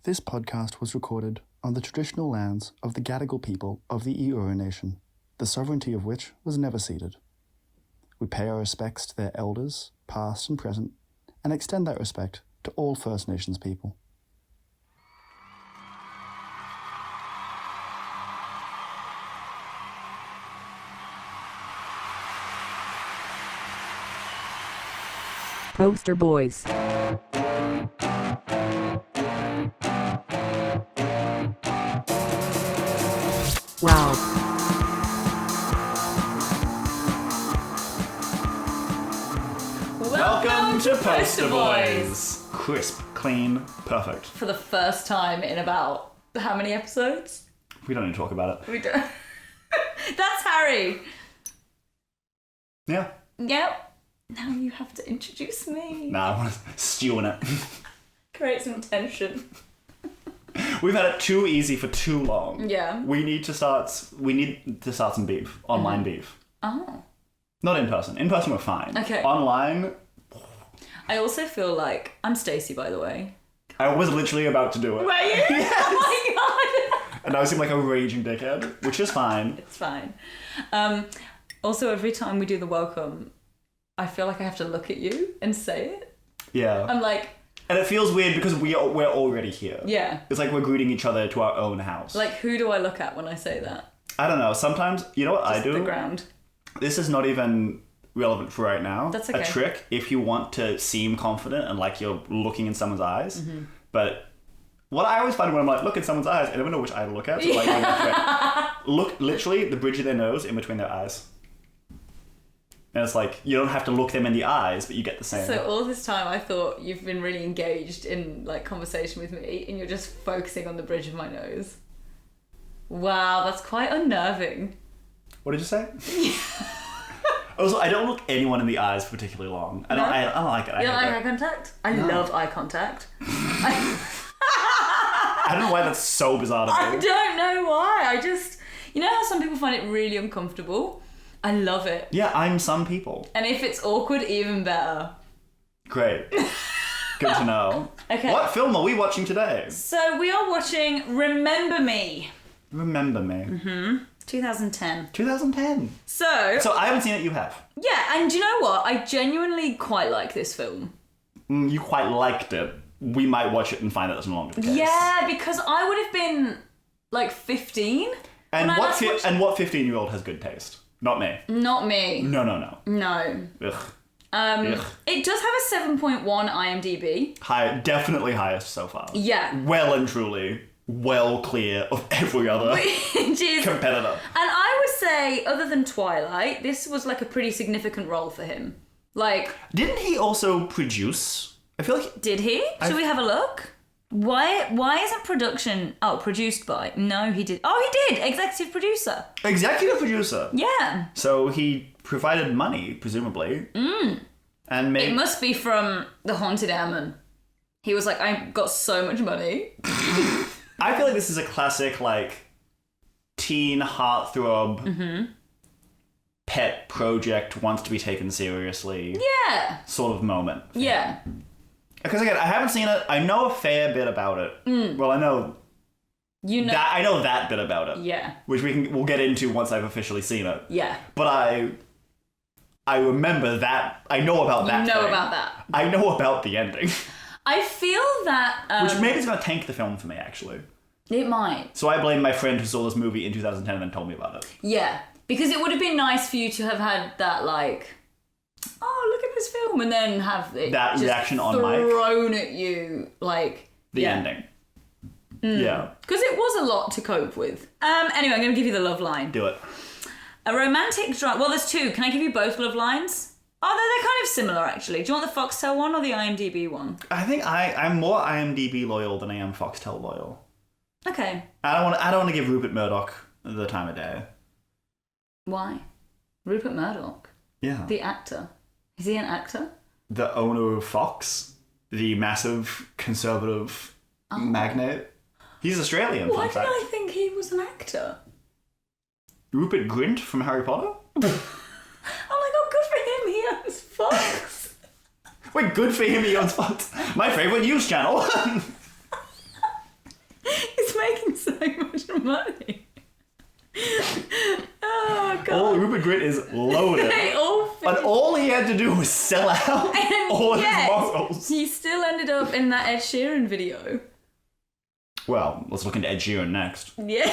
This podcast was recorded on the traditional lands of the Gadigal people of the Eora Nation, the sovereignty of which was never ceded. We pay our respects to their elders, past and present, and extend that respect to all First Nations people. Poster Boys. Wow. Welcome to Poster Boys! Crisp, clean, perfect. For the first time in about how many episodes? We don't need to talk about it. We don't. That's Harry. Yeah. Yep. Now you have to introduce me. Nah, I want to stew in it. Create some tension. We've had it too easy for too long. Yeah. We need to start some beef. Online beef. Oh. Not in person. In person we're fine. Okay. Online, I also feel like I'm Stacey, by the way. I was literally about to do it. Were you? Yes. Oh my god. And I seem like a raging dickhead, which is fine. It's fine. Also, every time we do the welcome, I feel like I have to look at you and say it. Yeah. I'm like... And it feels weird because we're already here. Yeah. It's like we're greeting each other to our own house. Like, who do I look at when I say that? I don't know. Sometimes, you know what I do? The ground. This is not even relevant for right now. That's okay. A trick if you want to seem confident and like you're looking in someone's eyes. Mm-hmm. But what I always find when I'm like, look in someone's eyes, I never know which eye to look at. So like, look literally the bridge of their nose in between their eyes. And it's like, you don't have to look them in the eyes, but you get the same. So all this time I thought you've been really engaged in like conversation with me and you're just focusing on the bridge of my nose. Wow, that's quite unnerving. What did you say? Also, I don't look anyone in the eyes for particularly long. I don't like it. You don't like eye contact? I love eye contact. I don't know why that's so bizarre to me. I don't know why. I just... You know how some people find it really uncomfortable? I love it. Yeah, I'm some people. And if it's awkward, even better. Great. Good to know. Okay. What film are we watching today? So we are watching Remember Me. Remember Me. Mm-hmm. 2010. 2010. So I haven't seen it, you have. Yeah, and do you know what? I genuinely quite like this film. You quite liked it. We might watch it and find that that's no longer the case. Yeah, because I would have been like 15. And what 15-year-old has good taste? Not me. Not me. No. No. Ugh. Ugh. It does have a 7.1 IMDb. High, definitely highest so far. Yeah. Well and truly, well clear of every other competitor. And I would say, other than Twilight, this was like a pretty significant role for him. Like... Didn't he also produce? I feel like... Did he? Should we have a look? Why isn't production... Oh, produced by... No, he did... Oh, he did! Executive producer. Executive producer? Yeah. So he provided money, presumably. And It must be from The Haunted Airman. He was like, I got so much money. I feel like this is a classic, like, teen heartthrob, pet project, wants to be taken seriously. Yeah. Sort of moment. Yeah. Because again, I haven't seen it. I know a fair bit about it. Well, I know that bit about it. Yeah. Which we'll get into once I've officially seen it. Yeah. But I remember that. I know about that. You know about that. I know about the ending. I feel that... which maybe is going to tank the film for me, actually. It might. So I blame my friend who saw this movie in 2010 and then told me about it. Yeah. Because it would have been nice for you to have had that, like... Oh, look at this film, and then have it that just reaction on mic thrown at you, like the ending. Yeah, because it was a lot to cope with. Anyway, I'm going to give you the love line. Do it. A romantic drama. Well, there's two. Can I give you both love lines? Oh, they're kind of similar actually. Do you want the Foxtel one or the IMDb one? I think I'm more IMDb loyal than I am Foxtel loyal. Okay. I don't want to give Rupert Murdoch the time of day. Why? Rupert Murdoch. Yeah. The actor. Is he an actor? The owner of Fox, the massive conservative magnate. He's Australian. Why did fact. I think he was an actor? Rupert Grint from Harry Potter? Oh my god, good for him. He owns Fox. Wait, good for him he owns Fox. My favourite news channel. much money. Oh god. All Rupert Grint is loaded. They all fit. And all he had to do was sell out And all of yet, his muscles. he still ended up in that Ed Sheeran video. Well, let's look into Ed Sheeran next. Yeah.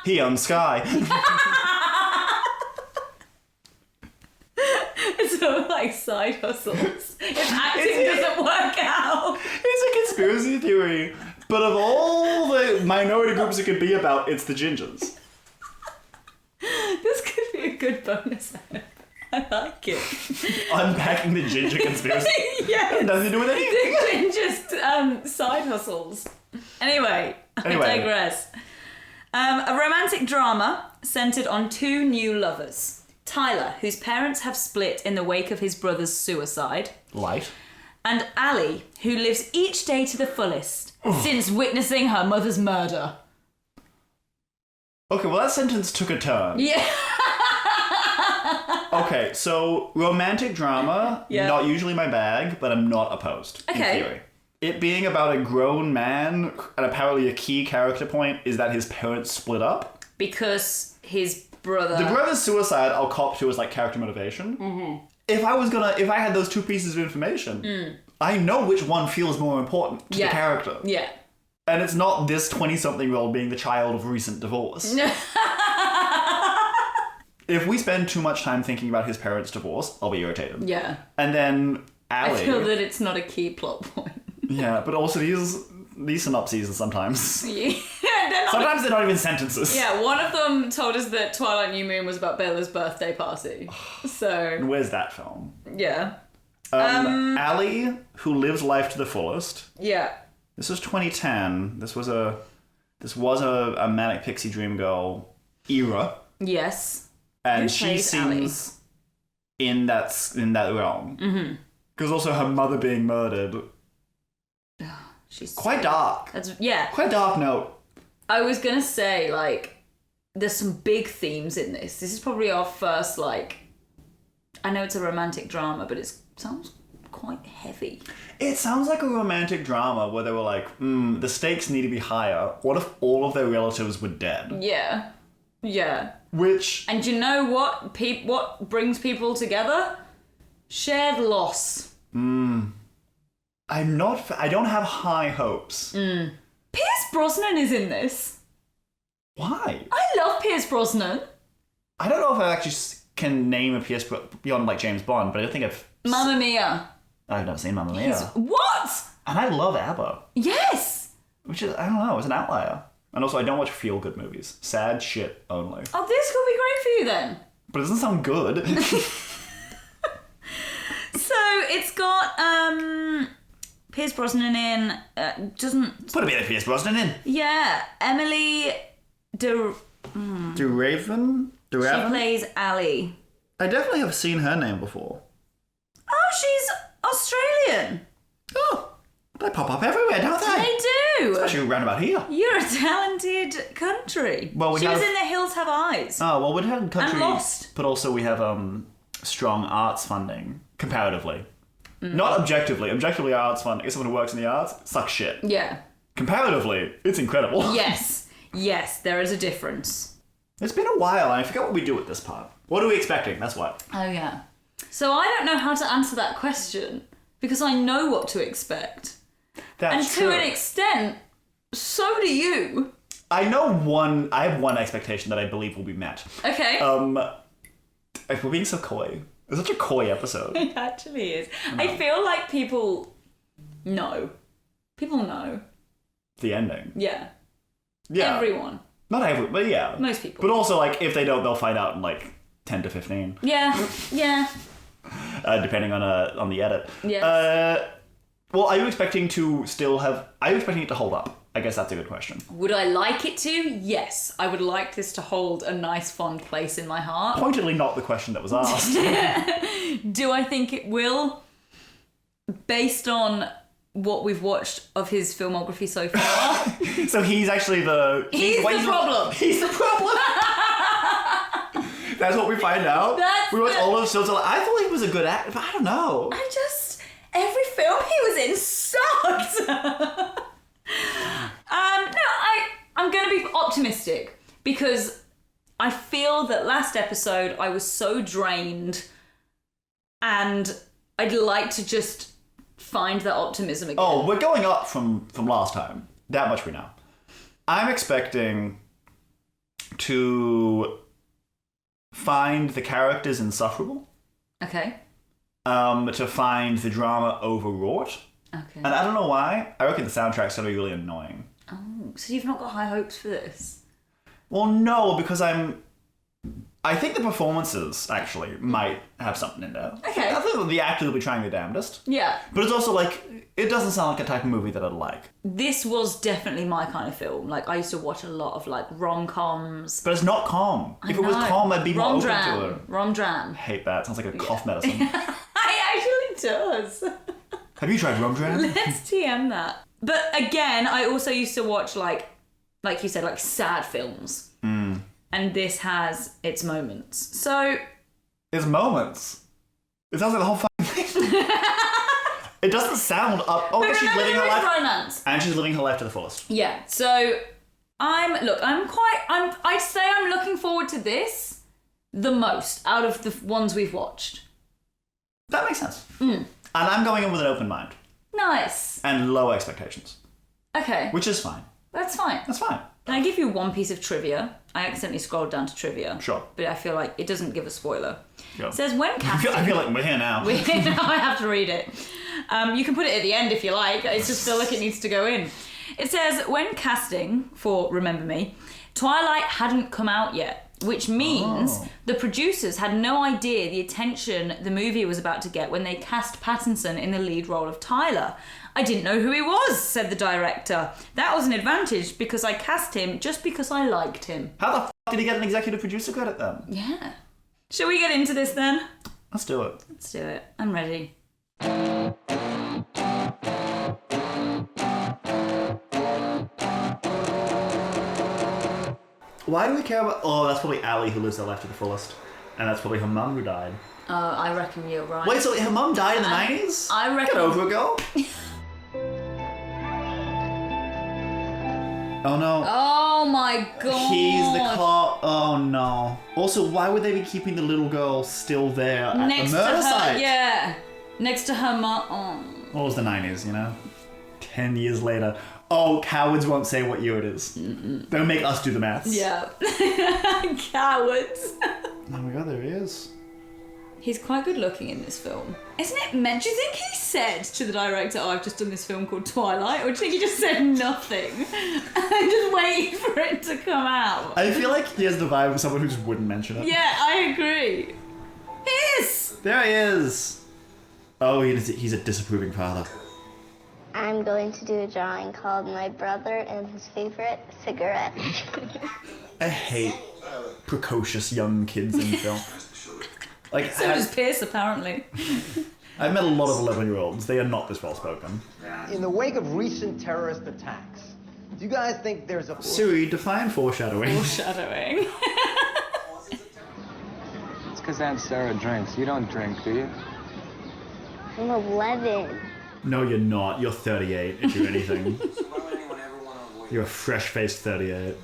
He on Sky. It's sort of like side hustles. If acting doesn't work out. It's a conspiracy theory, but of all the minority groups it could be about, it's the gingers. This could be a good bonus. I like it. Unpacking the ginger conspiracy. Yes. Nothing to do with anything. Just side hustles. Anyway, I digress. A romantic drama centered on two new lovers. Tyler, whose parents have split in the wake of his brother's suicide. Light. And Ali, who lives each day to the fullest since witnessing her mother's murder. Okay, well that sentence took a turn. Yeah. Okay, so romantic drama, Yeah. not usually my bag, but I'm not opposed, Okay. in theory. It being about a grown man, and apparently a key character point is that his parents split up. Because his brother... The brother's suicide, I'll cop to as like character motivation. Mm-hmm. If I had those two pieces of information, I know which one feels more important to the character. Yeah. And it's not this 20-something-year-old being the child of recent divorce. If we spend too much time thinking about his parents' divorce, I'll be irritated. Yeah. And then Ali... I feel that it's not a key plot point. Yeah, but also these synopses are sometimes... Yeah. Sometimes they're not even sentences. Yeah, one of them told us that Twilight New Moon was about Bella's birthday party. So, Where's that film? yeah. Ali, who lives life to the fullest. Yeah. This was 2010. This was a Manic Pixie Dream Girl era. Yes. And Who she plays seems in that realm. Mm-hmm. Because also her mother being murdered. She's Quite dark. Yeah. Quite a dark note. I was gonna say, like, there's some big themes in this. This is probably our first, like, I know it's a romantic drama, but it sounds quite heavy. It sounds like a romantic drama where they were like, the stakes need to be higher. What if all of their relatives were dead? Yeah. Yeah. Which... And you know what? What brings people together? Shared loss. I don't have high hopes. Pierce Brosnan is in this. Why? I love Pierce Brosnan. I don't know if I actually can name a PS beyond like James Bond, but I don't think Mamma Mia. I've never seen Mamma Mia. What? And I love ABBA, Yes. which is, I don't know, it's an outlier. And also I don't watch feel-good movies. Sad shit only. Oh, this could be great for you then. But it doesn't sound good. So it's got Pierce Brosnan in. Doesn't Put a bit of Pierce Brosnan in. Emily Do Raven? She plays Ali. I definitely have seen her name before. Oh, she's Australian. Oh, they pop up everywhere, don't they? They do. Especially around about here. You're a talented country. Well, she was in The Hills Have Eyes. Oh, well, we have country... And Lost. But also we have strong arts funding, comparatively. Not objectively. Objectively, our arts funding, someone who works in the arts, sucks shit. Yeah. Comparatively, it's incredible. Yes. Yes, there is a difference. It's been a while, and I forget what we do at this part. What are we expecting? That's what. Oh, yeah. So I don't know how to answer that question because I know what to expect. That's And true. to an extent, so do you. I have one expectation that I believe will be met. Okay. If we're being so coy. It's such a coy episode. It actually is. No. I feel like people know. People know. The ending. Yeah. Yeah. Everyone. Not everyone, but yeah. Most people. But also, like, if they don't, they'll find out in, like, 10 to 15. Yeah. Yeah. Depending on the edit. Yes. Well, are you expecting it to hold up? I guess that's a good question. Would I like it to? Yes. I would like this to hold a nice, fond place in my heart. Pointedly not the question that was asked. Do I think it will? Based on what we've watched of his filmography so far. So he's actually He's the problem. He's the problem. That's what we find out. We watch all of Silver. I thought he was a good actor, but I don't know. Every film he was in sucked. No, I'm optimistic because I feel that last episode I was so drained and I'd like to just find that optimism again. Oh, we're going up from last time. That much we know. I'm expecting to find the characters insufferable. Okay. To find the drama overwrought. Okay. And I don't know why. I reckon the soundtrack's going to be really annoying. Oh, so you've not got high hopes for this? Well, no, because I think the performances actually might have something in there. Okay. I think the actors will be trying their damnedest. Yeah. But it's also like, it doesn't sound like a type of movie that I'd like. This was definitely my kind of film. Like, I used to watch a lot of, like, rom-coms. But it's not calm. If it was calm, I'd be more open to it. Rom-dram. I hate that. Sounds like a cough medicine. It actually does. Have you tried Rom-dram? Let's TM that. But again, I also used to watch, like you said, like, sad films. Mm. And this has its moments. So... It's moments. It sounds like the whole fucking thing. It doesn't sound up... Oh, but she's living her life... romance. And she's living her life to the fullest. Yeah, so... I'd say I'm looking forward to this the most out of the ones we've watched. That makes sense. And I'm going in with an open mind. Nice. And low expectations. Okay. Which is fine. That's fine. That's fine. Can I give you one piece of trivia? I accidentally scrolled down to trivia. Sure. But I feel like it doesn't give a spoiler. Go. It says when casting... I feel like we're here now. I have to read it. You can put it at the end if you like. I just feel like it needs to go in. It says, when casting for Remember Me, Twilight hadn't come out yet, which means the producers had no idea the attention the movie was about to get when they cast Pattinson in the lead role of Tyler. I didn't know who he was, said the director. That was an advantage because I cast him just because I liked him. How the f*** did he get an executive producer credit then? Yeah. Shall we get into this then? Let's do it. Let's do it. I'm ready. Why do we care about... Oh, that's probably Ali who lives her life to the fullest. And that's probably her mum who died. I reckon you're right. Wait, so her mum died in the 90s? I reckon... Get over it, girl. Oh no. Oh my god. He's the cop. Oh no. Also, why would they be keeping the little girl still there at Next the murder to her, site? yeah. Next to her mum. Oh. What was the 90s, you know? 10 years later. Oh, cowards won't say what year it is. They'll make us do the maths. Yeah. Cowards. Oh my god, there he is. He's quite good looking in this film. Isn't it meant? Do you think he said to the director, oh, I've just done this film called Twilight? Or do you think he just said nothing? And just waiting for it to come out? I feel like he has the vibe of someone who just wouldn't mention it. Yeah, I agree. He is! There he is. Oh, he's a disapproving father. I'm going to do a drawing called My Brother and His Favorite Cigarette. I hate precocious young kids in film. Like, So does Pierce, apparently. I've met a lot of 11-year-olds. They are not this well-spoken. In the wake of recent terrorist attacks, do you guys think there's a... Siri, define foreshadowing. Foreshadowing. It's because Aunt Sarah drinks. You don't drink, do you? I'm 11. No, you're not. You're 38, if you're anything. You're a fresh-faced 38.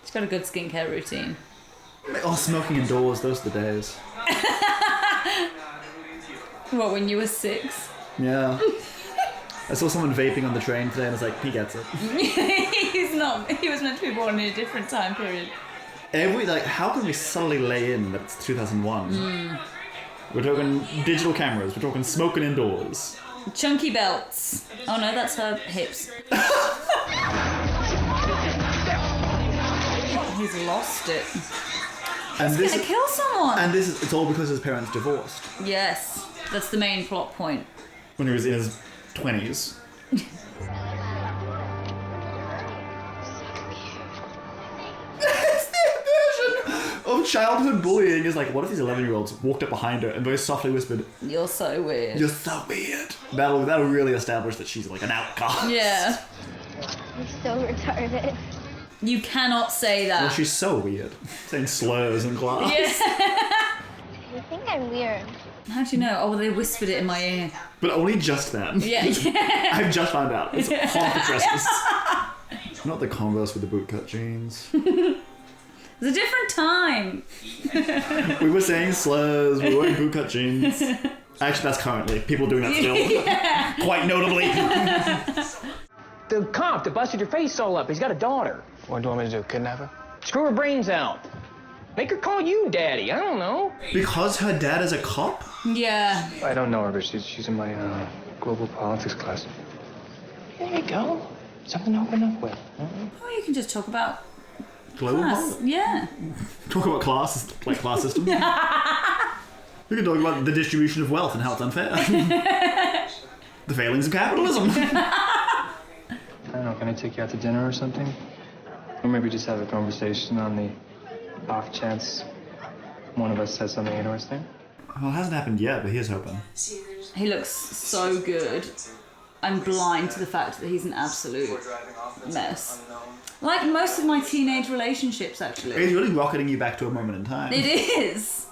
She's got a good skincare routine. Oh, smoking indoors, those are the days. What, when you were 6? Yeah. I saw someone vaping on the train today and I was like, he gets it. He's not. He was meant to be born in a different time period. How can we subtly lay in that it's 2001? We're talking digital cameras, we're talking smoking indoors. Chunky belts. Oh no, that's her hips. He's lost it. And He's gonna kill someone. And it's all because his parents divorced Yes, that's the main plot point. when he was in his 20s. It's the version of childhood bullying is like, what if these 11-year-olds walked up behind her and very softly whispered, You're so weird. "You're so weird." That'll really establish that she's like an outcast. Yeah. I'm so retarded. You cannot say that. Well, she's so weird. Saying slurs in class. Yeah. You think I'm weird? How'd you know? Oh, well, they whispered it in my ear. But only just then. Yeah. I've just found out. It's half the dresses. Not the Converse with the bootcut jeans. It's a different time. We were saying slurs, we were wearing bootcut jeans. Actually, that's currently. People doing that still. Yeah. Quite notably. The cop that busted your face all up, he's got a daughter. What do you want me to do, kidnap her? Screw her brains out. Make her call you daddy, I don't know. Because her dad is a cop? Yeah. I don't know her, but she's in my global politics class. There you go. Something to open up with. Oh, you can just talk about Global class. politics? Yeah. Talk about class, like class system. We can talk about the distribution of wealth and how it's unfair. The failings of capitalism. I don't know, can I take you out to dinner or something? Or maybe just have a conversation on the off chance one of us says something interesting? Well, it hasn't happened yet, but here's hoping. He looks so good. I'm blind to the fact that he's an absolute mess. Like most of my teenage relationships, actually. It's really rocketing you back to a moment in time. It is.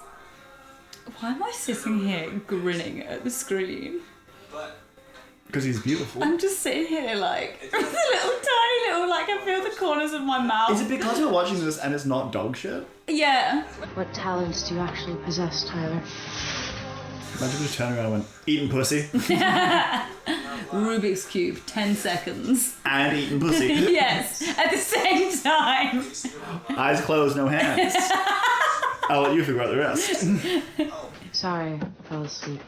Why am I sitting here grinning at the screen? Because he's beautiful. I'm just sitting here like with a little tiny little, like I feel the corners of my mouth. Is it because we're watching this and it's not dog shit? Yeah. What talents do you actually possess, Tyler? Imagine if we turned around and went, eating pussy. Rubik's Cube, 10 seconds. And eating pussy. Yes, at the same time. Eyes closed, no hands. I'll let you figure out the rest. Sorry, I fell asleep.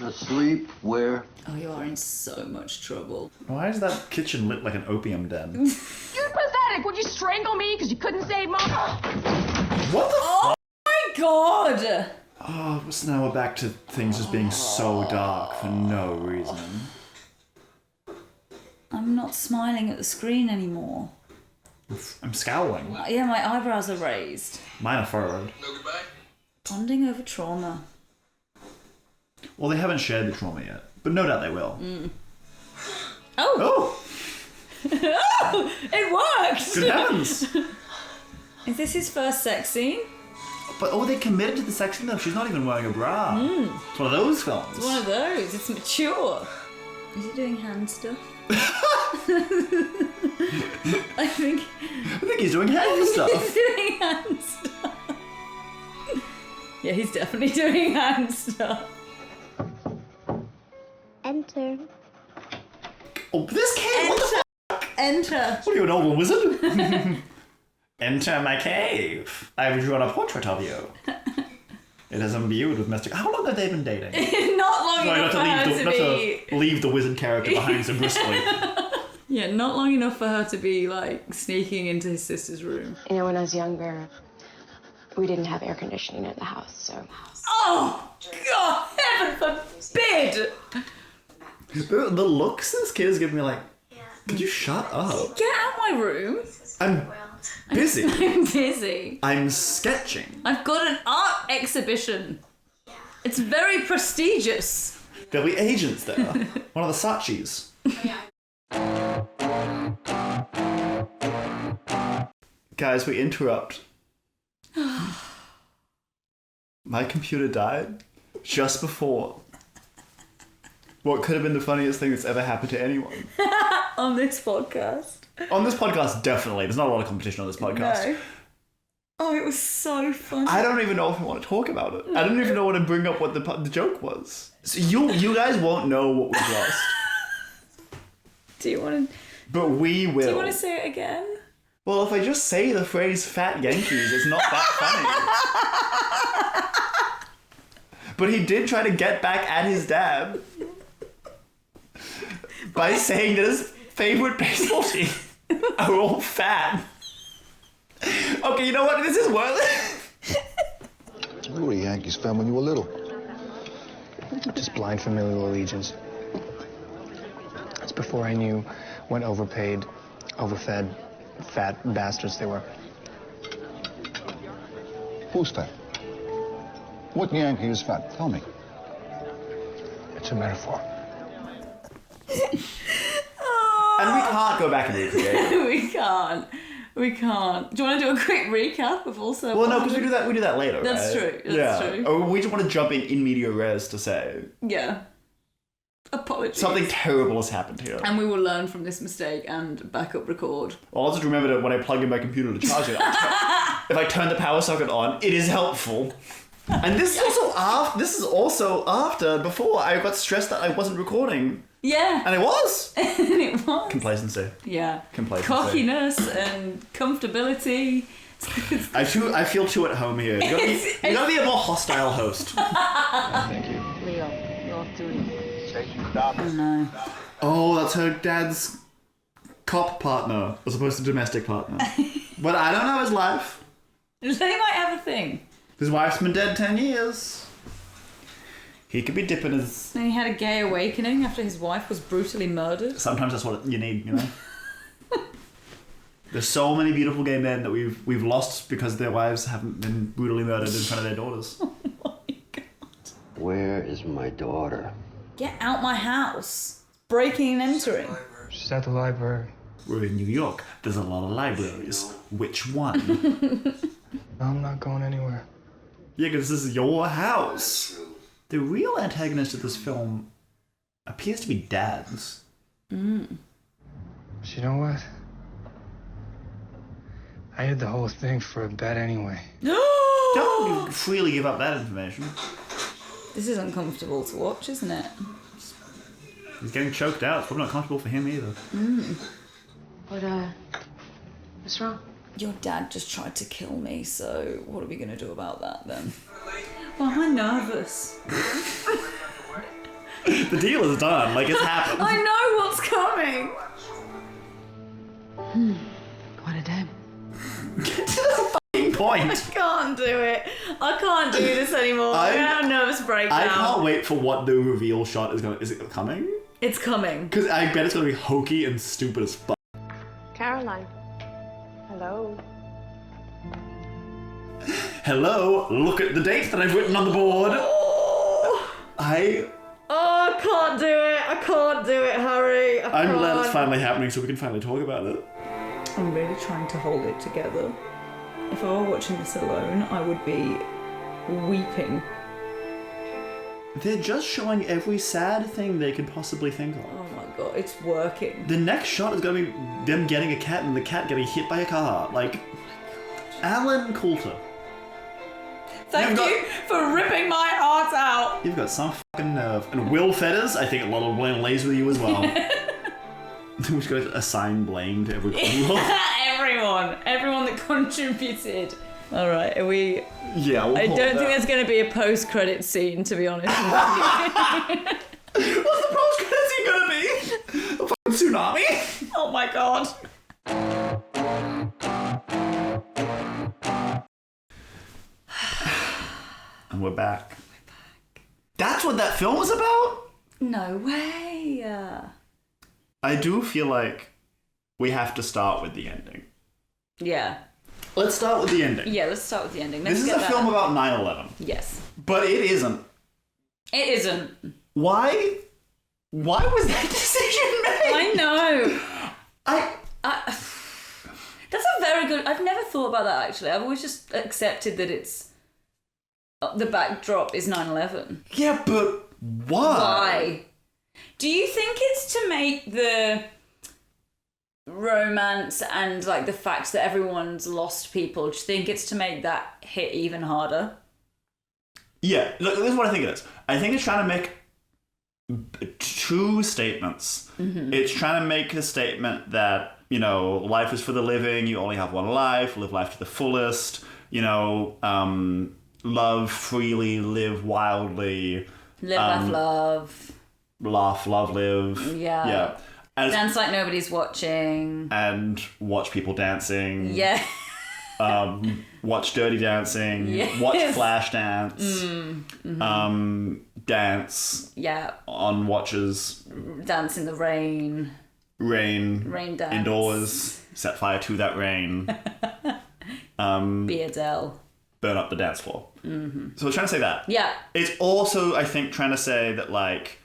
Asleep? Where? Oh, you are in so much trouble. Why is that kitchen lit like an opium den? You're pathetic. Would you strangle me because you couldn't save Mom? What the Oh my god! Oh, so now we're back to things just being so dark for no reason. I'm not smiling at the screen anymore. I'm scowling. Yeah, my eyebrows are raised. Mine are furrowed. Bonding over trauma. Well, they haven't shared the trauma yet, but no doubt they will. Oh! Oh! It worked! Good heavens! Is this his first sex scene? But they committed to the sex scene though. She's not even wearing a bra. It's one of those films. It's one of those. It's mature. Is he doing hand stuff? I think he's doing hand stuff. He's doing hand stuff. Yeah, he's definitely doing hand stuff. Enter. Oh, this kid! What the fuck? Enter. What are you, an old wizard? Enter my cave. I've drawn a portrait of you. It is imbued with mystic. How long have they been dating? Not long enough for her to be... leave the wizard character behind so briskly. Yeah, not long enough for her to be, like, sneaking into his sister's room. You know, when I was younger, we didn't have air conditioning in the house, so... Oh! God, heaven forbid! The looks this kid is giving me like, could you shut up? Get out of my room. I'm busy. I'm busy. I'm sketching. I've got an art exhibition. It's very prestigious. There'll be agents there. One of the Sachis. Guys, we interrupt. My computer died just before what could have been the funniest thing that's ever happened to anyone. On this podcast. On this podcast, definitely. There's not a lot of competition on this podcast. No. Oh, it was so funny. I don't even know if I want to talk about it. I don't even know what to bring up what the joke was. So you guys won't know what we've lost. Do you want to... But we will. Do you want to say it again? Well, if I just say the phrase fat Yankees, it's not that funny. But he did try to get back at his dad by saying that his favorite baseball team are all fat. Okay, you know what? This is worth it. You were a Yankees fan when you were little. Just blind familial allegiance. That's before I knew what overpaid, overfed, fat bastards they were. Who's fat? What Yankee is fat? Tell me. It's a metaphor. And we can't go back and recreate it. We can't. Do you want to do a quick recap of also? Well, no, because we do that later, That's right? true. That's true. Or we just want to jump in media res to say. Yeah. Apologies. Something terrible has happened here. And we will learn from this mistake and back up record. Well, I'll just remember that when I plug in my computer to charge it, if I turn the power socket on, it is helpful. And this is also after, before I got stressed that I wasn't recording. Yeah. And it was. It was. Complacency. Yeah. Complacency. Cockiness and comfortability. I feel too at home here. You gotta be a more hostile host. Thank you. Leo, you're through. Oh no. Oh, that's her dad's cop partner, as opposed to domestic partner. But I don't know his life. They might have a thing. His wife's been dead 10 years. He could be dipping his... Then he had a gay awakening after his wife was brutally murdered. Sometimes that's what you need, you know? There's so many beautiful gay men that we've lost because their wives haven't been brutally murdered in front of their daughters. Oh my god. Where is my daughter? Get out my house. Breaking and entering. She's at the library. We're in New York. There's a lot of libraries. Which one? No, I'm not going anywhere. Yeah, because this is your house. The real antagonist of this film appears to be dads. But you know what? I did the whole thing for a bet anyway. Don't freely give up that information. This is uncomfortable to watch, isn't it? He's getting choked out. It's probably not comfortable for him either. What's wrong? Your dad just tried to kill me, so what are we going to do about that then? Well, I'm nervous. The deal is done. Like, it's happened. I know what's coming. What a day. Get to the fucking point. I can't do it. I can't do this anymore. I'm going to have a nervous breakdown. I can't wait for what the reveal shot is going to... Is it coming? It's coming. Because I bet it's going to be hokey and stupid as fuck. Caroline. Hello. Hello, look at the date that I've written on the board. Oh, I can't do it. I can't do it, Harry. I'm glad it's finally happening so we can finally talk about it. I'm really trying to hold it together. If I were watching this alone, I would be weeping. They're just showing every sad thing they could possibly think of. Oh my god, it's working. The next shot is going to be them getting a cat and the cat getting hit by a car. Like, Alan Coulter. Thank you for ripping my heart out. You've got some fucking nerve. And Will Fetters, I think a lot of blame lays with you as well. We're just going to assign blame to everybody. Everyone that contributed. All right, are we? Yeah, I don't think there's going to be a post-credit scene, to be honest. What's the post-credit scene going to be? A fucking tsunami? Oh my god. And we're back. That's what that film was about? No way. I do feel like we have to start with the ending. Yeah. Let's start with the ending. Yeah, let's start with the ending. This is a film about 9/11. Yes. But it isn't. It isn't. Why? Why was that decision made? I know. That's a very good... I've never thought about that, actually. I've always just accepted that it's... The backdrop is 9/11. Yeah, but why? Do you think it's to make the romance and like the fact that everyone's lost people, do you think it's to make that hit even harder? Yeah, look, this is what I think it is. I think it's trying to make two statements. Mm-hmm. It's trying to make a statement that, you know, life is for the living, you only have one life, live life to the fullest, you know, love freely, live wildly. Live, laugh, love. Laugh, love, live. Yeah. Yeah. And dance like nobody's watching. And watch people dancing. Yeah. Watch Dirty Dancing. Yes. Watch Flash Dance. Mm-hmm. Dance. Yeah. On watches. Dance in the rain. Rain dance. Indoors. Set fire to that rain. Be Adele. Burn up the dance floor. Mm-hmm. So I was trying to say that. Yeah. It's also, I think, trying to say that, like,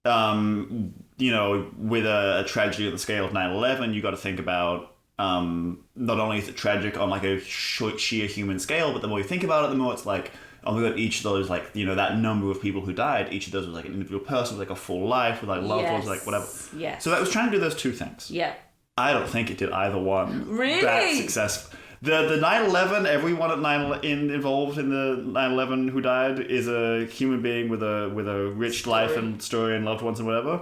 you know, with a tragedy on the scale of 9/11, you got to think about not only is it tragic on like a sheer human scale, but the more you think about it, the more it's like, and we got each of those, like, you know, that number of people who died, each of those was like an individual person with like a full life, with like loved ones, like whatever. Yes. So that was trying to do those two things. Yeah. I don't think it did either one. Really? That successful. The 9/11, everyone at involved in the 9/11 who died is a human being with a rich life and story and loved ones and whatever.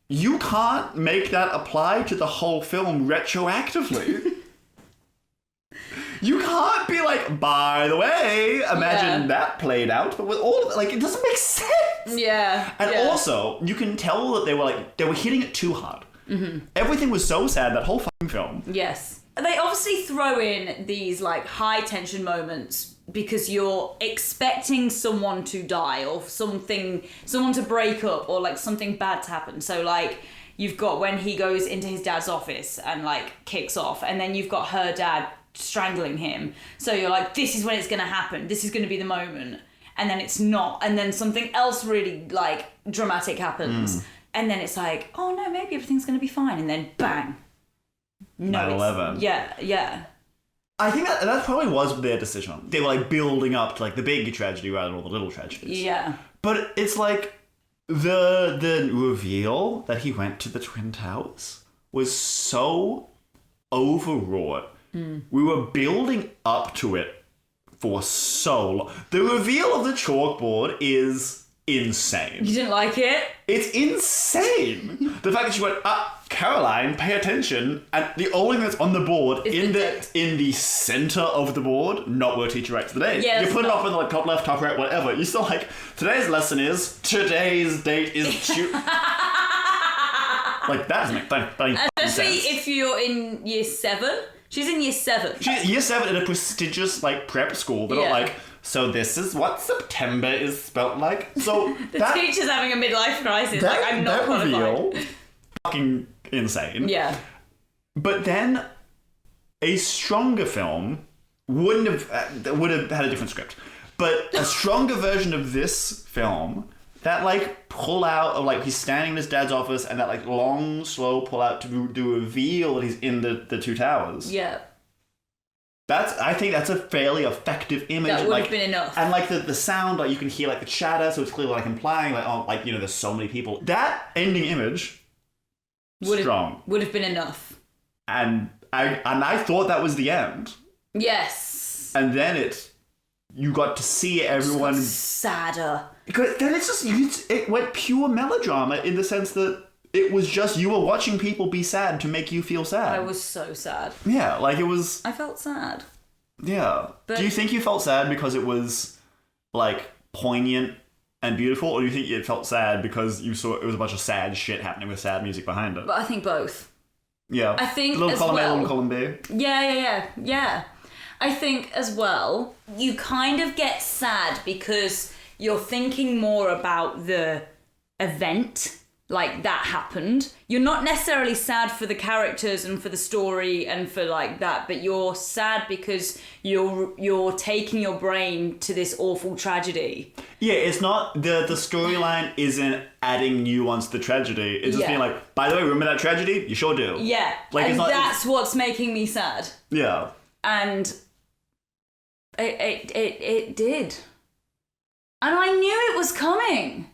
You can't make that apply to the whole film retroactively. You can't be like, by the way, imagine that played out, but with all of it, like, it doesn't make sense. Yeah. And also, you can tell that they were hitting it too hard. Mm-hmm. Everything was so sad, that whole fucking film. Yes. They obviously throw in these like high tension moments because you're expecting someone to die or someone to break up or like something bad to happen. So like you've got when he goes into his dad's office and like kicks off, and then you've got her dad strangling him. So you're like, this is when it's going to happen. This is going to be the moment. And then it's not. And then something else really like dramatic happens. And then it's like, oh no, maybe everything's going to be fine. And then bang. No, 9/11. Yeah. I think that probably was their decision. They were like building up to like the big tragedy rather than all the little tragedies. Yeah. But it's like the reveal that he went to the Twin Towers was so overwrought. We were building up to it for so long. The reveal of the chalkboard is insane. You didn't like it? It's insane. The fact that she went, Caroline, pay attention, and the only thing that's on the board in the center of the board, not where teacher writes the date. Yeah, you put it up in the like, top left, top right, whatever. You're still like, today's lesson is today's date is like that doesn't make any especially sense. if you're in year 7. She's in year 7. She's year 7 in a prestigious like prep school. They're not like, so this is what September is spelt like. So the teacher's having a midlife crisis. That, like I'm not that qualified. reveal, fucking insane. Yeah. But then a stronger film would have had a different script. But a stronger version of this film, that like pull out of like he's standing in his dad's office and that like long slow pull out to do a reveal that he's in the two towers. Yeah. I think that's a fairly effective image. That would like, have been enough. And like the sound, like you can hear like the chatter, so it's clearly like implying like, oh, like, you know, there's so many people. That ending image, strong. Would have been enough. And I thought that was the end. Yes. And then you got to see everyone sadder. Because then it went pure melodrama in the sense that it was just you were watching people be sad to make you feel sad. I was so sad. Yeah, like it was. I felt sad. Yeah. But do you think you felt sad because it was like poignant and beautiful, or do you think you felt sad because you saw it was a bunch of sad shit happening with sad music behind it? But I think both. Yeah. I think little as column well. A, little column B. Yeah. I think as well, you kind of get sad because you're thinking more about the event, like that happened. You're not necessarily sad for the characters and for the story and for like that, but you're sad because you're taking your brain to this awful tragedy. Yeah, it's not the storyline isn't adding nuance to the tragedy. It's just being like, by the way, remember that tragedy? You sure do. Yeah, like, and that's what's making me sad. Yeah, and it did, and I knew it was coming.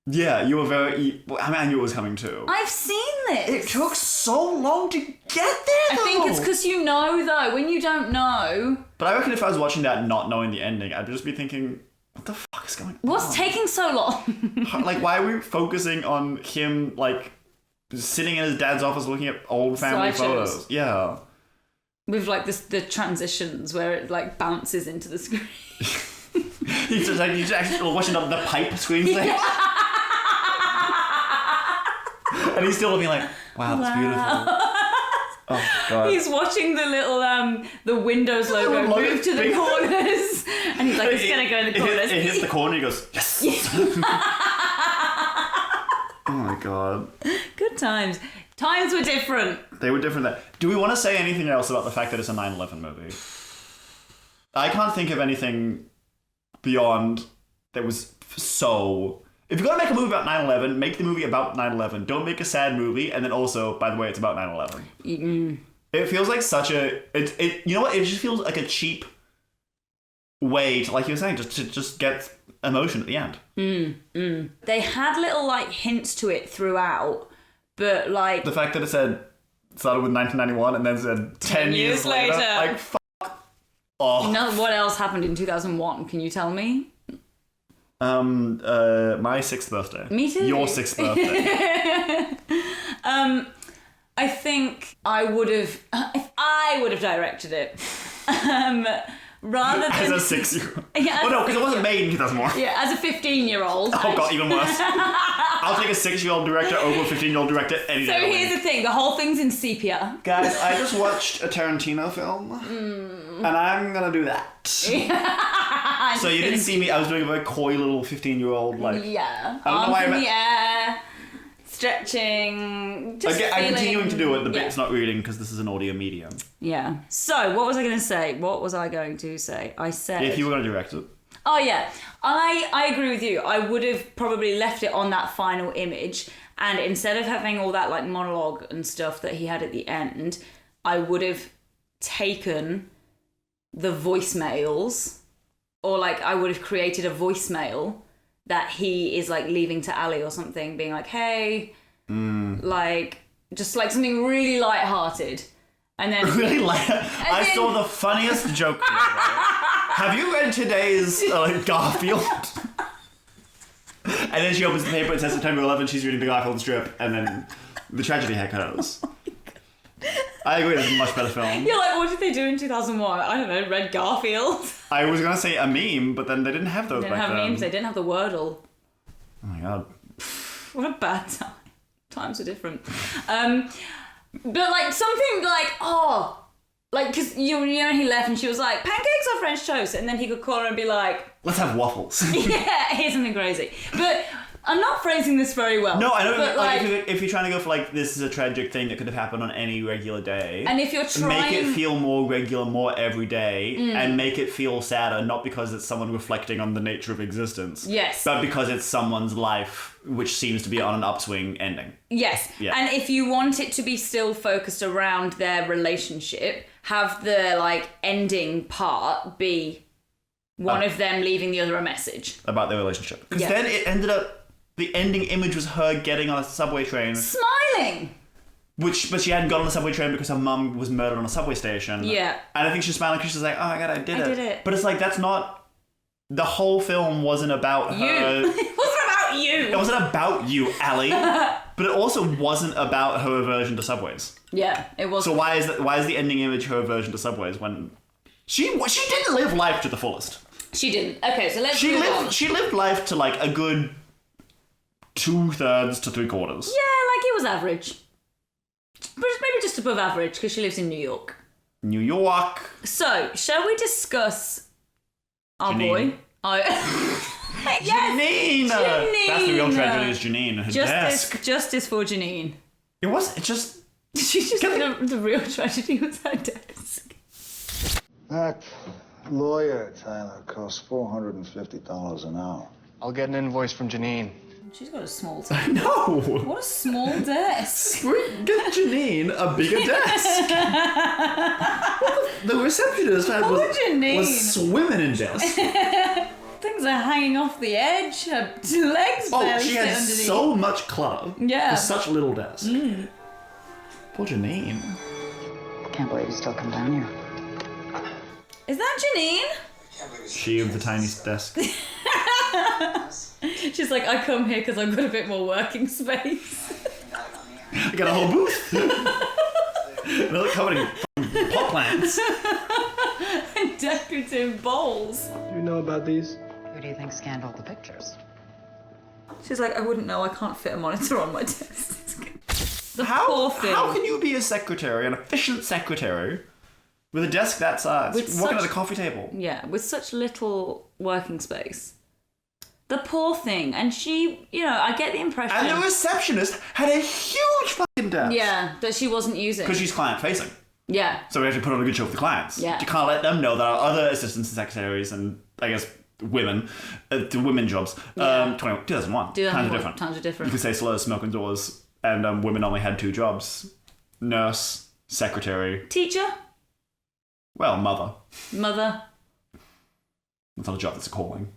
Yeah, you were very... I mean, I knew it was coming too. I've seen this. It took so long to get there, though. I think it's because you know, though. When you don't know... But I reckon if I was watching that not knowing the ending, I'd just be thinking, what the fuck is going on? What's taking so long? Like, why are we focusing on him, like, sitting in his dad's office looking at old family photos? Yeah. With, like, the transitions where it, like, bounces into the screen. He's just actually watching the pipe screen thing. Yeah. And he's still looking like, wow, that's beautiful. Oh, God. He's watching the little, the Windows logo move to the corners. And he's like, it's going to go in the corners. It hits the corner, he goes, yes! Oh, my God. Good times. Times were different. They were different then. Do we want to say anything else about the fact that it's a 9/11 movie? I can't think of anything beyond that was so... If you're going to make a movie about 9/11, make the movie about 9/11. Don't make a sad movie, and then also, by the way, it's about 9/11. Mm-hmm. It feels like such a... you know what? It just feels like a cheap way to, like you were saying, just get emotion at the end. They had little like hints to it throughout, but like The fact that it said started with 1991 and then said 10 years later. Like, fuck off. You know what else happened in 2001? Can you tell me? My 6th birthday. Me too. Your 6th birthday. I think I would have, if I would have directed it, rather than... As a 6-year-old. Yeah, well, no, because it wasn't made in 2001. Yeah, as a 15-year-old. Oh, God, even worse. I'll take a 6-year-old director over a 15-year-old director any day. So here's the thing, the whole thing's in sepia. Guys, I just watched a Tarantino film, and I'm gonna do that. So you didn't see me, I was doing a very coy little 15-year-old, like... Yeah, I don't know why arms in the air, stretching, just I'm continuing to do it, the yeah. bit's not reading because this is an audio medium. Yeah. So, what was I going to say? I said... If you were gonna direct it. Oh, yeah. I agree with you. I would have probably left it on that final image, and instead of having all that like monologue and stuff that he had at the end, I would have taken the voicemails, or like I would have created a voicemail that he is like leaving to Ali or something, being like, hey, like, just like something really lighthearted. And then... Really I saw the funniest joke the other day. Have you read today's Garfield? And then she opens the paper and says September 11th, she's reading the Garfield strip, and then the tragedy occurs. I agree, it's a much better film. You're like, what did they do in 2001? I don't know, read Garfield. I was going to say a meme, but then they didn't have those They back didn't have then. memes, they didn't have the Wordle. Oh my God. What a bad time. Times are different. But like something like, because you know he left and she was like, pancakes or French toast? And then he could call her and be like... Let's have waffles. Yeah, here's something crazy. But I'm not phrasing this very well. No, I don't. But like if you're trying to go for like this is a tragic thing that could have happened on any regular day, and if you're trying, make it feel more regular, more everyday, and make it feel sadder, not because it's someone reflecting on the nature of existence, yes, but because it's someone's life which seems to be on an upswing ending. Yes, yeah. And if you want it to be still focused around their relationship, have the like ending part be one of them leaving the other a message about their relationship, because then it ended up. The ending image was her getting on a subway train. Smiling! But she hadn't got on a subway train because her mum was murdered on a subway station. Yeah. And I think she's smiling because she's like, oh my God, I did it. But it's like, that's not... The whole film wasn't about her... It wasn't about you! It wasn't about you, Ali. But it also wasn't about her aversion to subways. Yeah, it was. So why is the ending image her aversion to subways when... She didn't live life to the fullest. She didn't. Okay, so let's move on. She lived life to like a good... 2/3 to 3/4. Yeah, like it was average. But maybe just above average because she lives in New York. New York. So, shall we discuss our Janine. boy? Yes! Janine! That's the real tragedy is Janine. Her desk. Justice for Janine. It just... She's just the real tragedy was her desk. That lawyer, Tyler, costs $450 an hour. I'll get an invoice from Janine. She's got a small desk. No! What a small desk. Get Janine a bigger desk. The receptionist was swimming in desk. Things are hanging off the edge. Her legs barely she fit had underneath. so much clutter Yeah. for such little desk. Poor Janine. Can't believe you still come down here. Is that Janine? She of the tiny desk. She's like, I come here because I've got a bit more working space. I got a whole booth. Another covered in pot plants. And decorative bowls. Do you know about these? Who do you think scanned all the pictures? She's like, I wouldn't know. I can't fit a monitor on my desk. Poor thing. How can you be a secretary, an efficient secretary, with a desk that size, walking at a coffee table? Yeah, with such little working space. The poor thing. And she, I get the impression... And the receptionist had a huge fucking desk. Yeah, that she wasn't using. Because she's client-facing. Yeah. So we have to put on a good show for the clients. Yeah. You can't let them know that our other assistants and secretaries and, I guess, women, the women jobs, 2001. Times are different. Times are different. You could say slurs, smoke indoors, and women only had 2 jobs. Nurse, secretary. Teacher? Well, mother. Mother. It's not a job, it's a calling.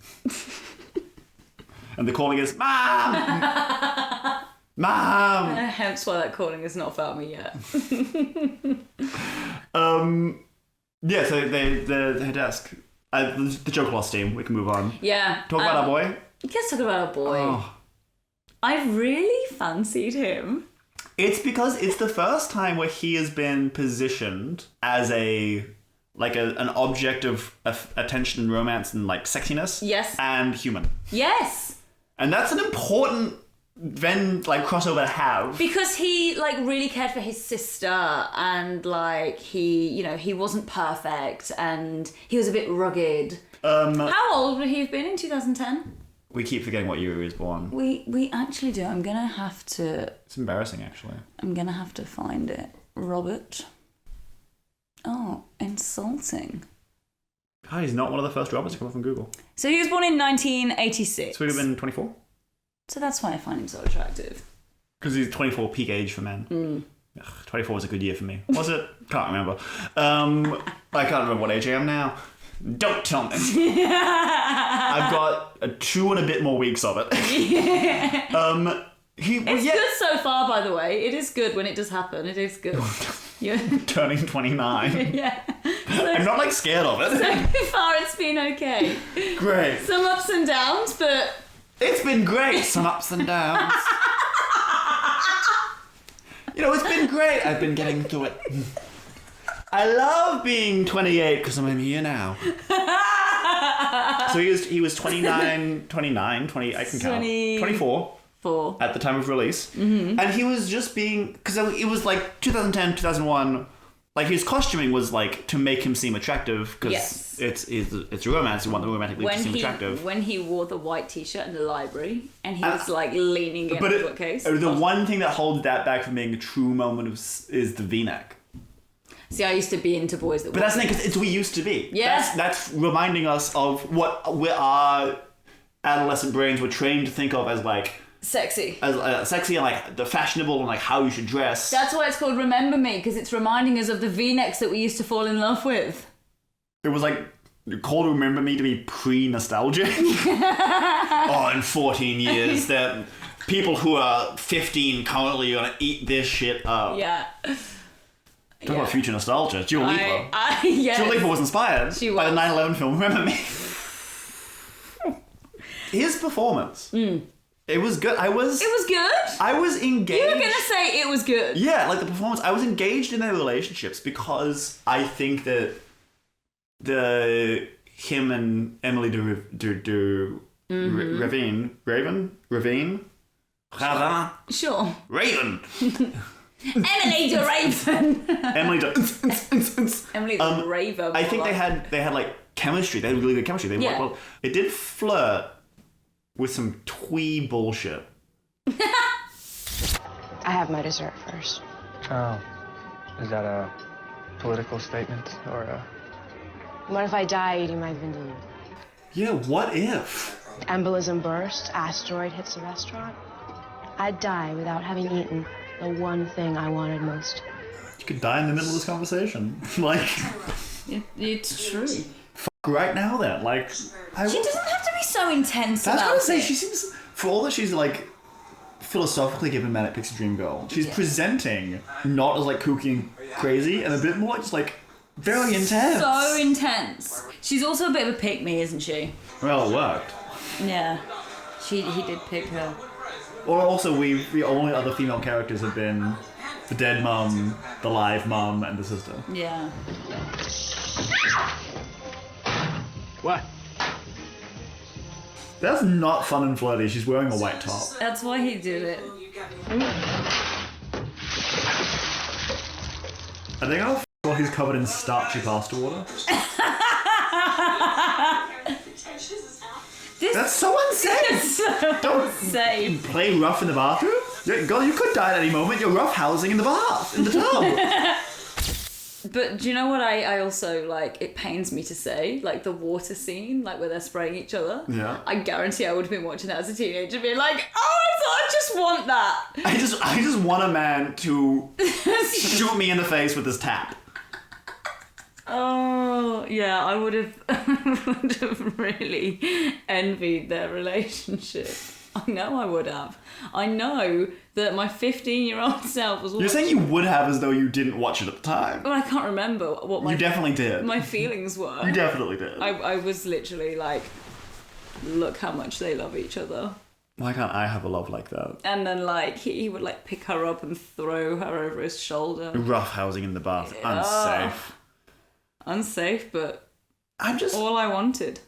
And the calling is, Mom! Mom! Hence why that calling has not found me yet. Yeah, so the desk. The joke lost steam. We can move on. Yeah. Talk about our boy. Let's talk about our boy. Oh. I really fancied him. It's because it's the first time where he has been positioned as an object of attention and romance and like sexiness. Yes. And human. Yes. And that's an important crossover to have. Because he really cared for his sister and he wasn't perfect and he was a bit rugged. How old would he have been in 2010? We keep forgetting what year he was born. We actually do. I'm gonna have to. It's embarrassing, actually. I'm gonna have to find it. Robert. Oh, insulting. God, he's not one of the first Roberts to come up on Google. So he was born in 1986. So he'd have been 24? So that's why I find him so attractive. Because he's 24, peak age for men. Ugh, 24 was a good year for me. Was it? Can't remember. I can't remember what age I am now. Don't tell me. I've got 2 and a bit more weeks of it. It's good so far, by the way. It is good when it does happen. It is good. You're turning 29. Yeah. I'm not scared of it. So far, it's been okay. Great. Some ups and downs, but it's been great. Some ups and downs. It's been great. I've been getting through it. I love being 28 because I'm here now. So he was 20, I can count. 24 at the time of release. Mm-hmm. And he was just being, because it was 2010, 2001, his costuming was to make him seem attractive because it's romance. You want the romantic lead to seem attractive. When he wore the white t-shirt in the library and he was leaning against the bookcase. The one thing that holds that back from being a true moment is the V-neck. See, I used to be into boys that. But that's the thing, because it's we used to be. Yeah. That's reminding us of what our adolescent brains were trained to think of as sexy. As sexy and the fashionable and how you should dress. That's why it's called Remember Me, because it's reminding us of the V-necks that we used to fall in love with. It was called Remember Me to be pre-nostalgic. In 14 years, that people who are 15 currently are gonna eat this shit up. Yeah. Talk about future nostalgia. Dua Lipa. Yes. Dua Lipa was inspired by the 9/11 film Remember Me. His performance. It was good. It was good? I was engaged. You were going to say it was good. Yeah, the performance. I was engaged in their relationships because I think that him and Emily Ravine. Sure. Raven. Emily de Raven. Emily de Raven. I think they had chemistry. They had really good chemistry. They worked well. It did flirt with some twee bullshit. I have my dessert first. Oh. Is that a political statement or a... What if I die eating my vindaloo? Yeah, what if? Embolism burst, asteroid hits the restaurant. I'd die without having eaten the one thing I wanted most. You could die in the middle of this conversation. It's true. Right now then. She doesn't have to be so intense about it. I was going to say, it. she seems, for all that she's philosophically given Manic Pixie Dream Girl, she's presenting not as kooky and crazy and a bit more just very intense. So intense. She's also a bit of a pick-me, isn't she? Well, it worked. Yeah. He did pick her. Or also, the only other female characters have been the dead mum, the live mum, and the sister. Yeah. What? That's not fun and flirty. She's wearing a white top. That's why he did it. I think I'll while he's covered in starchy pasta water. That's so unsafe. Don't play rough in the bathroom. God, you could die at any moment. You're rough housing in the bath, in the tub. But do you know what I also it pains me to say, the water scene, where they're spraying each other. Yeah. I guarantee I would have been watching that as a teenager, being I just want that. I just want a man to shoot me in the face with his tap. Oh, yeah, I would have really envied their relationship. I know I would have. I know that my 15-year-old self was watching... You're saying you would have as though you didn't watch it at the time. Well, I can't remember what my... You definitely did. My feelings were. You definitely did. I was literally like, look how much they love each other. Why can't I have a love like that? And then, like, he would, like, pick her up and throw her over his shoulder. Roughhousing in the bath. Unsafe. Unsafe, but I'm just... all I wanted.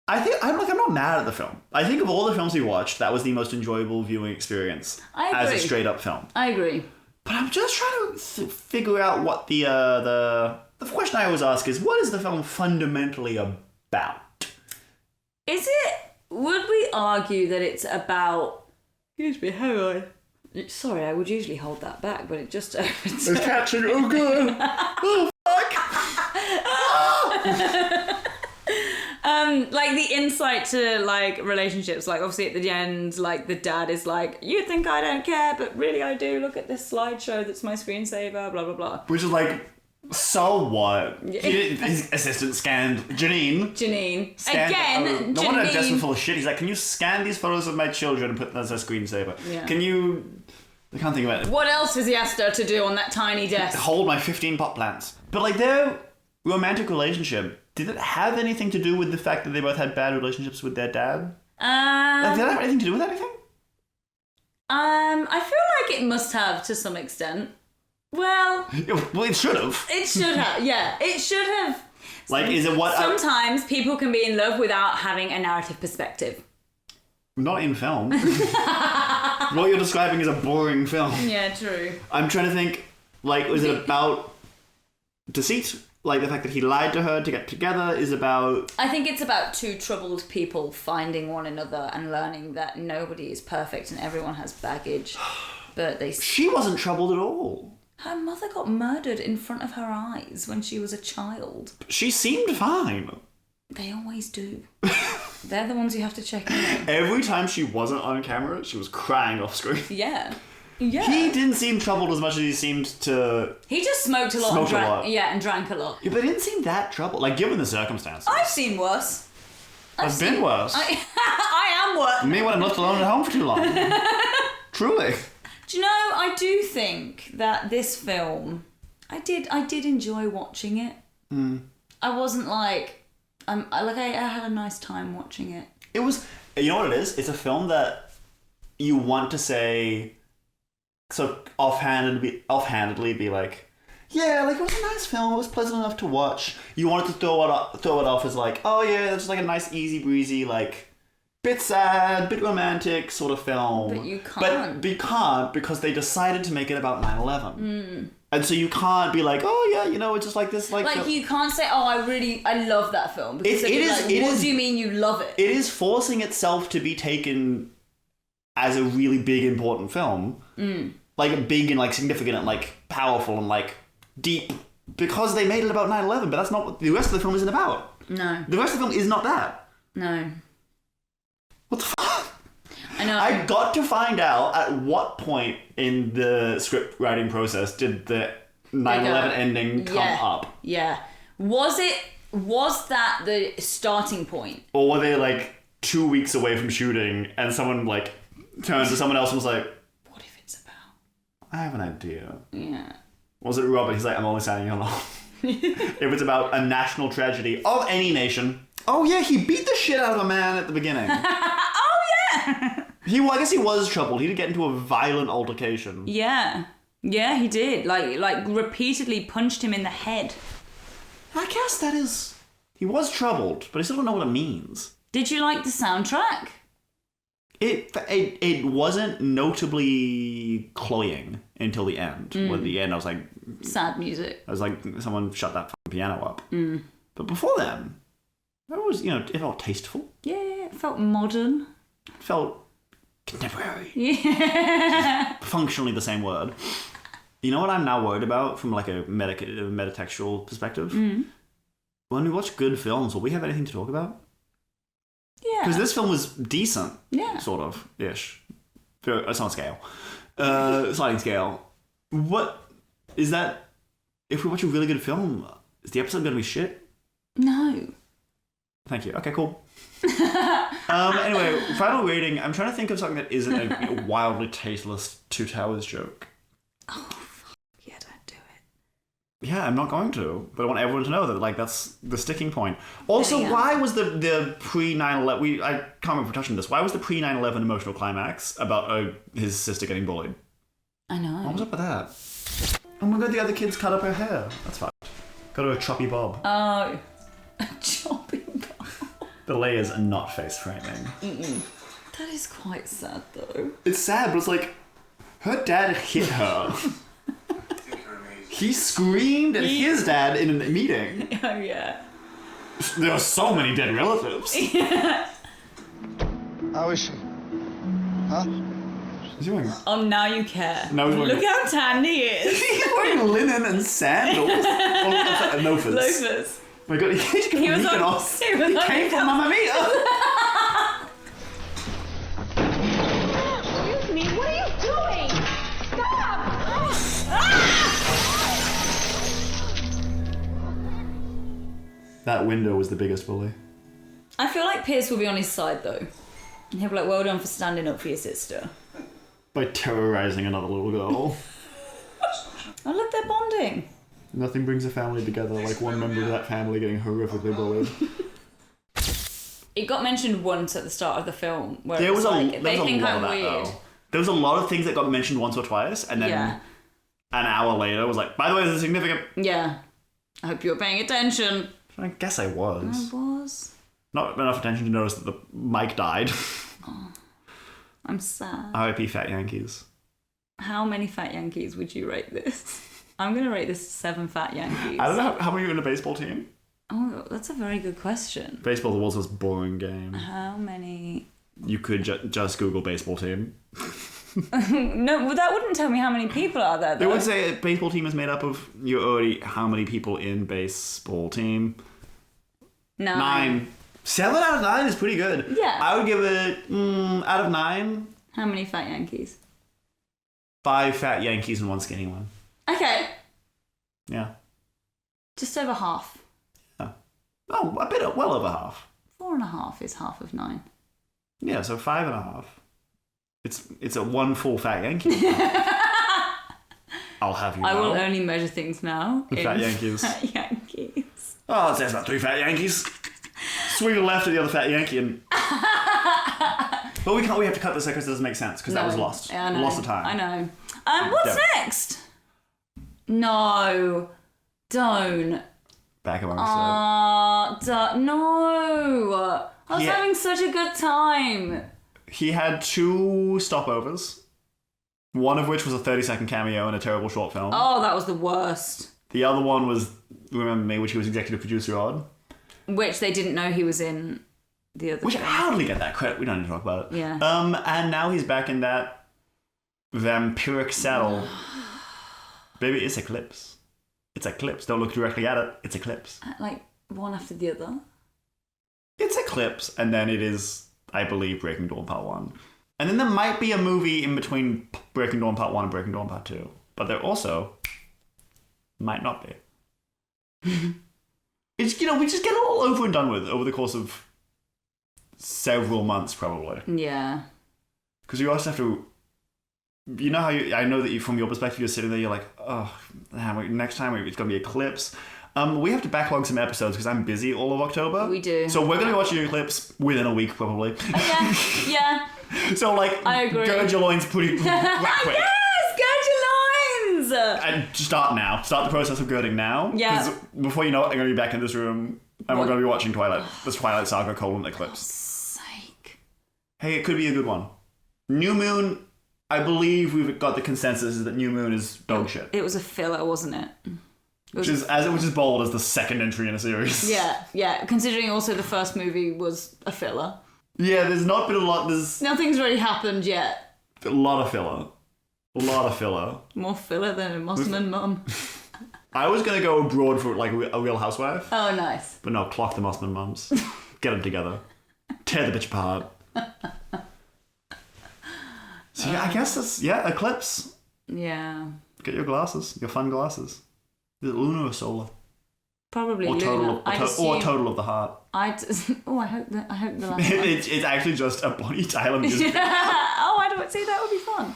I think I'm not mad at the film. I think of all the films we watched, that was the most enjoyable viewing experience as a straight up film. I agree. But I'm just trying to figure out what the question I always ask is, what is the film fundamentally about? Is it? Would we argue that it's about? Excuse me, hang on. Sorry, I would usually hold that back, but it just opens. It's catching. Oh god. Oh fuck. Like the insight to like relationships, like obviously at the end, like the dad is like, you think I don't care, but really I do. Look at this slideshow that's my screensaver, blah blah blah. Which is like, so what? His assistant scanned Janine. Again, no wonder I'm desperate full of shit. He's like, can you scan these photos of my children and put them as a screensaver? Yeah. Can you? I can't think of it. What else has he asked her to do on that tiny desk? Hold my 15 pot plants. But like their romantic relationship, did it have anything to do with the fact that they both had bad relationships with their dad? Like, did that have anything to do with anything? I feel like it must have to some extent. Well, it should have. It should have, yeah. It should have. Like, is it what... Sometimes people can be in love without having a narrative perspective. Not in film. What you're describing is a boring film. Yeah, true. I'm trying to think, like, was it about deceit? Like, the fact that he lied to her to get together is about... I think it's about two troubled people finding one another and learning that nobody is perfect and everyone has baggage. But they... She wasn't troubled at all. Her mother got murdered in front of her eyes when she was a child. She seemed fine. They always do. They're the ones you have to check in on. Every time she wasn't on camera, she was crying off screen. Yeah. Yeah. He didn't seem troubled as much as he seemed to... He just smoked a lot. Yeah, and drank a lot. Yeah, but he didn't seem that troubled. Like, given the circumstances. I've seen worse. I've been worse. I am worse. Me when I'm left alone at home for too long. Truly. Do you know, I do think that this film, I did enjoy watching it. I wasn't like... I had a nice time watching it. It was... You know what it is? It's a film that you want to say... So offhandedly be like, yeah, like it was a nice film. It was pleasant enough to watch. You wanted to throw it off as like, oh yeah, it's just like a nice easy breezy, like bit sad, bit romantic sort of film. But you can't. But you can't because they decided to make it about 9/11. And so you can't be like, oh yeah, you know, it's just like this, like you can't say, oh, I love that film. Because what do you mean you love it? It is forcing itself to be taken as a really big important film. Like big and like significant and like powerful and like deep because they made it about 9/11, but that's not what the rest of the film isn't about. No. The rest of the film is not that. No. What the fuck? I know. I got to find out at what point in the script writing process did the 9/11 ending come up. Yeah. Was that the starting point? Or were they like 2 weeks away from shooting and someone like turned to someone else and was like, I have an idea. Yeah. Was it Robert? He's like, I'm only signing along. If it's about a national tragedy of any nation. Oh yeah, he beat the shit out of a man at the beginning. Oh yeah. I guess he was troubled. He did get into a violent altercation. Yeah. Yeah, he did. Like repeatedly punched him in the head. I guess that is... He was troubled, but I still don't know what it means. Did you like the soundtrack? It wasn't notably cloying until the end. At the end, I was like... Sad music. I was like, someone shut that piano up. But before then, it was, it felt tasteful. Yeah, it felt modern. It felt contemporary. Yeah. Functionally the same word. You know what I'm now worried about from like a metatextual perspective? When we watch good films, will we have anything to talk about? Yeah. Because this film was decent. Yeah. Sort of, ish. It's on scale. Sliding scale. What is that? If we watch a really good film, Is the episode going to be shit? No. Thank you. Okay, cool. Anyway, final rating. I'm trying to think of something that isn't a wildly tasteless Two Towers joke. Oh, fuck. Yeah, don't do it. Yeah, I'm not going to. But I want everyone to know that, like, that's the sticking point. Also, why was the pre-9/11... I can't remember if we're touching this. Why was the pre-9/11 emotional climax about his sister getting bullied? I know. What was up with that? Oh my god, the other kids cut up her hair. That's fucked. Got her a choppy bob. Oh. A choppy bob. The layers are not face framing. That is quite sad, though. It's sad, but it's like, her dad hit her. He screamed at his dad in a meeting. Oh, yeah. There are so many dead relatives. Yeah. How is she? Huh? He's wearing... Oh, now you care. Now he's wearing... Look how tan he is. He's wearing linen and sandals. Oh, loafers. Loafers. Oh my god, he was on... He came from Mamma Mia. Excuse me, what are you doing? Stop! That window was the biggest bully. I feel like Pierce will be on his side, though. And he'll be like, well done for standing up for your sister. By terrorising another little girl. Oh, look, they're bonding. Nothing brings a family together like one member of that family getting horrifically bullied. It got mentioned once at the start of the film, where There it was was like, a they think lot I'm of that, weird. though. There was a lot of things that got mentioned once or twice, and then an hour later was like, by the way, this is significant. Yeah. I hope you were paying attention. I guess I was. I was. Not enough attention to notice that the mic died. Oh, I'm sad. R.I.P. Fat Yankees. How many Fat Yankees would you rate this? I'm going to rate this 7 Fat Yankees. I don't know how many are in a baseball team. Oh, that's a very good question. Baseball is the world's most boring game. How many... You could just Google baseball team. No, that wouldn't tell me how many people are there, though. It would say a baseball team is made up of... You're already... How many people in baseball team? 9. 7 out of 9 is pretty good. Yeah. I would give it... out of 9... How many Fat Yankees? 5 fat Yankees and 1 skinny one. Okay. Yeah. Just over half. Yeah. Oh, a bit... Well over half. 4.5 is half of 9. Yeah, so 5.5. It's a 1 full fat Yankee. I'll have you know. I will only measure things now. With fat Yankees. Fat Yankees. Oh, it says about 3 fat Yankees. Swing left of the other fat Yankee and... But we have to cut this because it doesn't make sense because that was lost. Yeah, I know. We lost the time. I know. What's next? No. Don't. Back amongst no. I was having such a good time. He had 2 stopovers. One of which was a 30-second cameo in a terrible short film. Oh, that was the worst. The other one was Remember Me, which he was executive producer on. Which they didn't know he was in the other Which film. hardly get that credit. We don't need to talk about it. Yeah. And now he's back in that vampiric saddle. Baby, it's Eclipse. It's Eclipse. Don't look directly at it. It's Eclipse. Like, one after the other? It's Eclipse, and then it is, I believe, Breaking Dawn Part 1. And then there might be a movie in between Breaking Dawn Part 1 and Breaking Dawn Part 2. But there also might not be. It's, we just get it all over and done with over the course of several months, probably. Yeah. Because you also have to... You know how I know that from your perspective, you're sitting there, you're like, oh, next time it's going to be Eclipse. We have to backlog some episodes because I'm busy all of October. We do. So we're going to be watching Eclipse within a week, probably. Oh, yeah. So, I agree. gird your loins pretty quick. Yes! Gird your loins! And start now. Start the process of girding now. Yeah. Because before you know it, I'm going to be back in this room and we're going to be watching this Twilight Saga : Eclipse. Sake. Hey, it could be a good one. New Moon... I believe we've got the consensus is that New Moon is dog shit. It was a filler, wasn't it? Which is as bold as the second entry in a series. Yeah. Considering also the first movie was a filler. Yeah, there's not been a lot. Nothing's really happened yet. A lot of filler. More filler than a Mossman Mum. I was gonna go abroad for like a Real Housewife. Oh, nice. But no, clock the Mossman Mums. Get them together. Tear the bitch apart. So yeah, I guess that's Eclipse. Yeah. Get your glasses, your fun glasses. Is it lunar or solar? Probably or Luna. or total of the heart. I hope the last one. It's actually just a Bonnie Tyler music video. Oh, I don't see, that would be fun.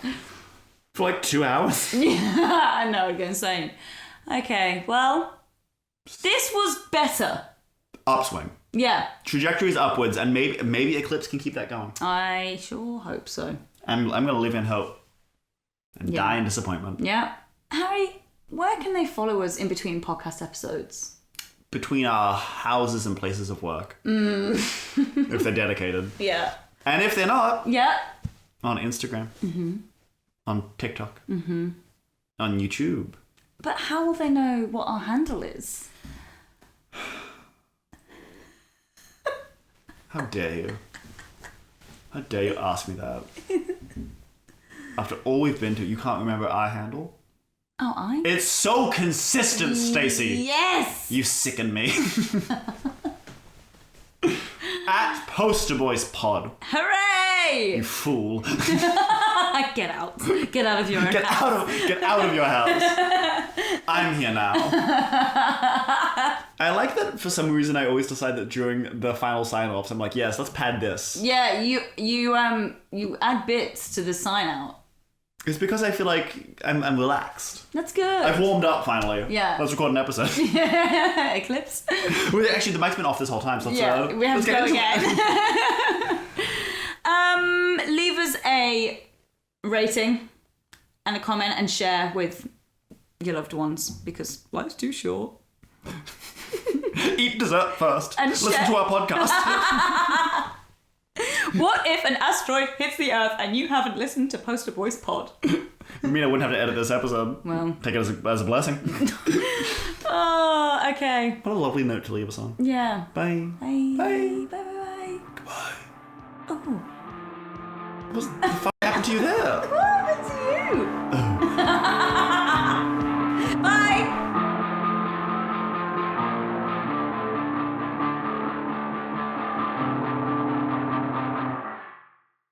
For like 2 hours. Yeah, I know, I'd go insane. Okay, well, this was better. Upswing. Yeah. Trajectory is upwards, and maybe Eclipse can keep that going. I sure hope so. I'm going to live in hope and die in disappointment. Yeah. Harry, where can they follow us in between podcast episodes? Between our houses and places of work. If they're dedicated. Yeah. And if they're not. Yeah. On Instagram. Mm-hmm. On TikTok. Mm-hmm. On YouTube. But how will they know what our handle is? How dare you? How dare you ask me that? After all we've been to, you can't remember our handle? Oh, It's so consistent, Stacey. Yes! You sicken me. At Poster Boys Pod. Hooray! You fool. Get out. Get out of your house. Get out of your house. I'm here now. I like that for some reason I always decide that during the final sign-offs, I'm like, yes, let's pad this. Yeah, you add bits to the sign out. It's because I feel like I'm relaxed. That's good. I've warmed up finally. Yeah. Let's record an episode. Eclipse. Well, actually, the mic's been off this whole time, so let's, we have let's to get go into again. Leave us a rating and a comment and share with your loved ones because life's too short. Eat dessert first. And listen to our podcast. What if an asteroid hits the Earth and you haven't listened to Poster Boys Pod? I mean, I wouldn't have to edit this episode. Well, take it as a blessing. Oh, okay. What a lovely note to leave us on. Yeah. Bye. Bye. Bye. Bye. Bye. Goodbye. Oh. What the fuck happened to you there? What happened to you?